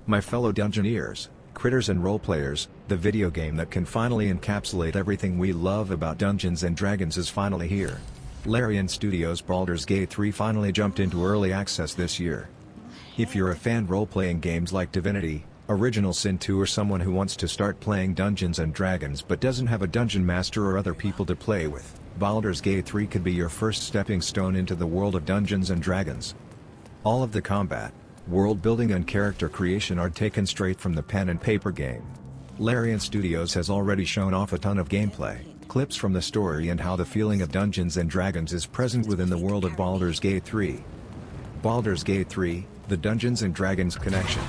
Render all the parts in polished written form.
My fellow Dungeoneers, critters and roleplayers, the video game that can finally encapsulate everything we love about Dungeons & Dragons is finally here. Larian Studios' Baldur's Gate 3 finally jumped into early access this year. If you're a fan role-playing games like Divinity, Original Sin 2 or someone who wants to start playing Dungeons & Dragons but doesn't have a dungeon master or other people to play with, Baldur's Gate 3 could be your first stepping stone into the world of Dungeons & Dragons. All of the combat, world building and character creation are taken straight from the pen and paper game. Larian Studios has already shown off a ton of gameplay, clips from the story and how the feeling of Dungeons & Dragons is present within the world of Baldur's Gate 3. Baldur's Gate 3, the Dungeons & Dragons connection.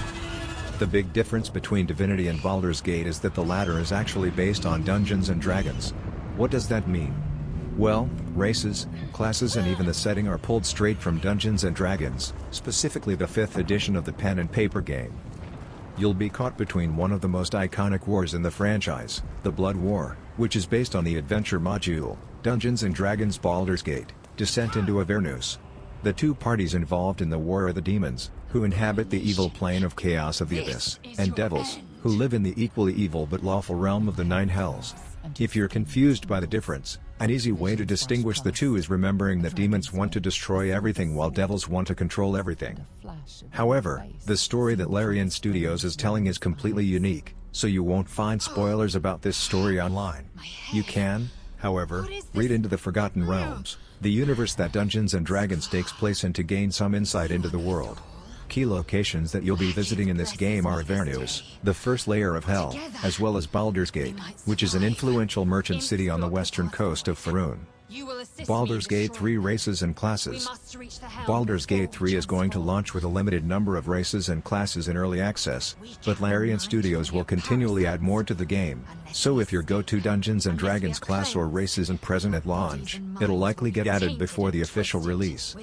The big difference between Divinity and Baldur's Gate is that the latter is actually based on Dungeons & Dragons. What does that mean? Well, races, classes and even the setting are pulled straight from Dungeons & Dragons, specifically the 5th edition of the pen and paper game. You'll be caught between one of the most iconic wars in the franchise, the Blood War, which is based on the adventure module, Dungeons & Dragons Baldur's Gate, Descent into Avernus. The two parties involved in the war are the demons, who inhabit the evil plane of chaos of the abyss, and devils, who live in the equally evil but lawful realm of the Nine Hells. If you're confused by the difference, an easy way to distinguish the two is remembering that demons want to destroy everything while devils want to control everything. However, the story that Larian Studios is telling is completely unique, so you won't find spoilers about this story online. You can, however, read into the Forgotten Realms, the universe that Dungeons & Dragons takes place in to gain some insight into the world. Key locations that you'll be visiting in this game are Avernus, the first layer of Hell, as well as Baldur's Gate, which is an influential merchant city on the western coast of Faerun. Baldur's Gate 3 races and classes. Baldur's Gate 3 is going to launch with a limited number of races and classes in early access, but Larian Studios will continually add more to the game, so if your go-to Dungeons & Dragons class or race isn't present at launch, it'll likely get added before the official release.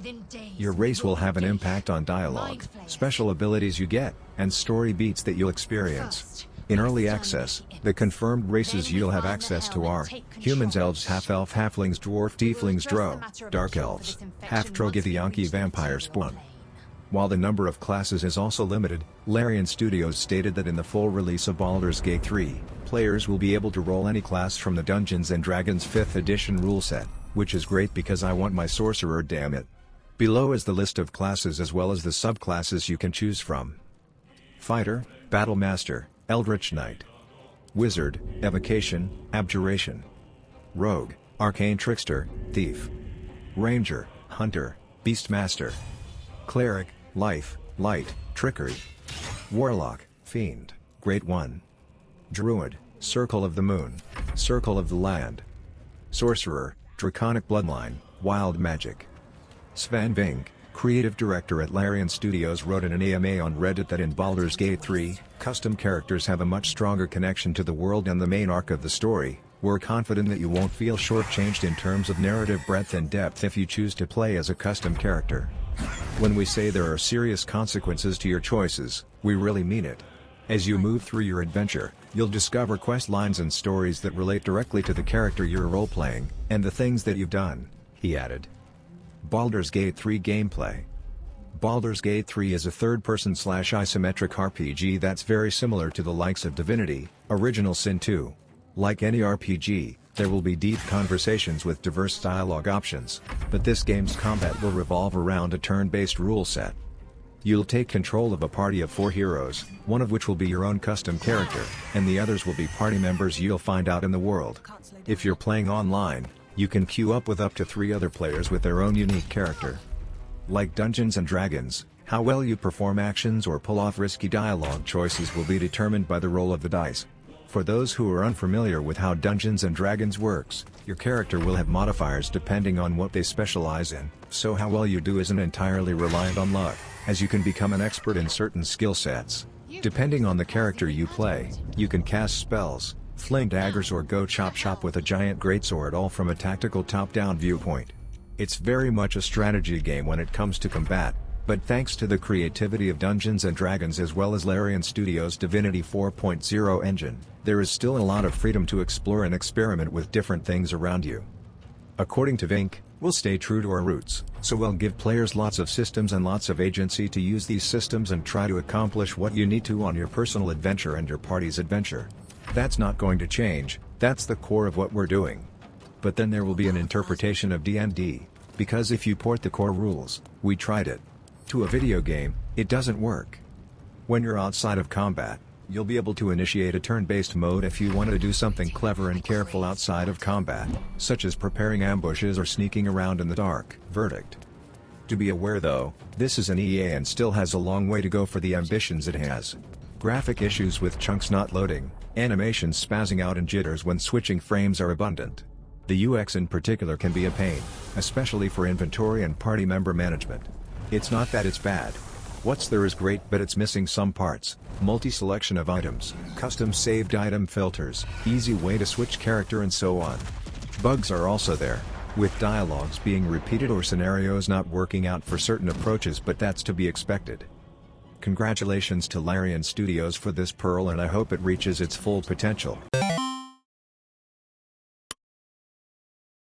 Your race will have an impact on dialogue, special abilities you get, and story beats that you'll experience. In early access, the confirmed races you'll have access to are humans, elves, half-elf, halflings, dwarf, tieflings, drow, dark elves, half-Trogithyanki, vampire spawn. While the number of classes is also limited, Larian Studios stated that in the full release of Baldur's Gate 3, players will be able to roll any class from the Dungeons & Dragons 5th edition rule set, which is great because I want my sorcerer, damn it. Below is the list of classes as well as the subclasses you can choose from. Fighter, Battle Master, Eldritch Knight. Wizard, Evocation, Abjuration. Rogue, Arcane Trickster, Thief. Ranger, Hunter, Beastmaster. Cleric, Life, Light, Trickery. Warlock, Fiend, Great One. Druid, Circle of the Moon, Circle of the Land. Sorcerer, Draconic Bloodline, Wild Magic. Sven Vink, creative director at Larian Studios, wrote in an AMA on Reddit that in Baldur's Gate 3, custom characters have a much stronger connection to the world and the main arc of the story. We're confident that you won't feel shortchanged in terms of narrative breadth and depth if you choose to play as a custom character. When we say there are serious consequences to your choices, we really mean it. As you move through your adventure, you'll discover quest lines and stories that relate directly to the character you're role-playing, and the things that you've done, he added. Baldur's Gate 3 gameplay. Baldur's Gate 3 is a third-person/isometric RPG that's very similar to the likes of Divinity, Original Sin 2. Like any RPG, there will be deep conversations with diverse dialogue options, but this game's combat will revolve around a turn-based rule set. You'll take control of a party of 4 heroes, one of which will be your own custom character, and the others will be party members you'll find out in the world. If you're playing online, you can queue up with up to 3 other players with their own unique character. Like Dungeons & Dragons, how well you perform actions or pull off risky dialogue choices will be determined by the roll of the dice. For those who are unfamiliar with how Dungeons & Dragons works, your character will have modifiers depending on what they specialize in, so how well you do isn't entirely reliant on luck, as you can become an expert in certain skill sets. Depending on the character you play, you can cast spells, fling daggers or go chop with a giant greatsword, all from a tactical top-down viewpoint. It's very much a strategy game when it comes to combat, but thanks to the creativity of Dungeons & Dragons as well as Larian Studios' Divinity 4.0 engine, there is still a lot of freedom to explore and experiment with different things around you. According to Vink, We'll stay true to our roots, so we'll give players lots of systems and lots of agency to use these systems and try to accomplish what you need to on your personal adventure and your party's adventure. That's not going to change, that's the core of what we're doing. But then there will be an interpretation of D&D, because if you port the core rules, we tried it, to a video game, it doesn't work. When you're outside of combat, you'll be able to initiate a turn-based mode if you want to do something clever and careful outside of combat, such as preparing ambushes or sneaking around in the dark. Verdict. To be aware though, this is an EA and still has a long way to go for the ambitions it has. Graphic issues with chunks not loading, animations spazzing out and jitters when switching frames are abundant. The UX in particular can be a pain, especially for inventory and party member management. It's not that it's bad. What's there is great, but it's missing some parts: multi-selection of items, custom saved item filters, easy way to switch character and so on. Bugs are also there, with dialogues being repeated or scenarios not working out for certain approaches, but that's to be expected. Congratulations to Larian Studios for this pearl, and I hope it reaches its full potential.